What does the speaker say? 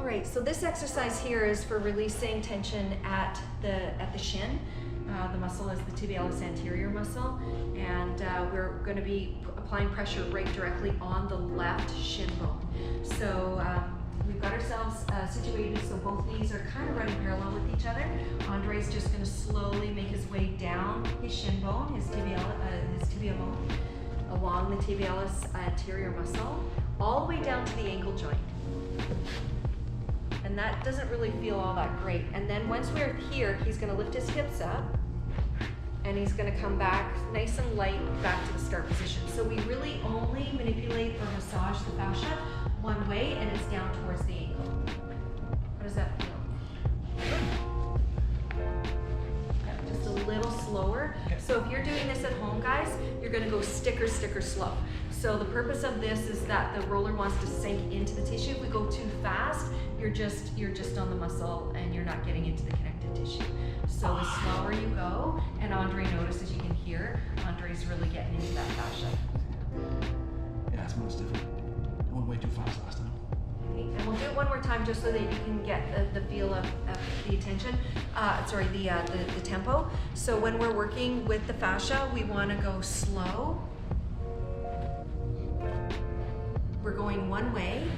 right, so this exercise here is for releasing tension at the shin. The muscle is the tibialis anterior muscle, and we're going to be applying pressure right directly on the left shin bone. So we've got ourselves situated so both knees are kind of running parallel with each other. Andre's just going to slowly make his way down his shin bone, his tibia bone, along the tibialis anterior muscle, all the way down to the ankle joint. And that doesn't really feel all that great. And then once we're here, he's going to lift his hips up, and he's going to come back nice and light back to the start position. So we really only manipulate or massage the fascia one way, and it's down towards the ankle. How does that feel? Yeah, just a little slower. Okay. So if you're doing this at home, guys, you're going to go sticker, slow. So the purpose of this is that the roller wants to sink into the tissue. If we go too fast, you're just on the muscle and you're not getting into the connective tissue. So the slower you go, and André notices, you can hear, Andre's really getting into that fascia. Yeah, it's most different. I went way too fast last time. Okay, and we'll do it one more time just so that you can get the feel of the attention, the tempo. So when we're working with the fascia, we want to go slow. We're going one way,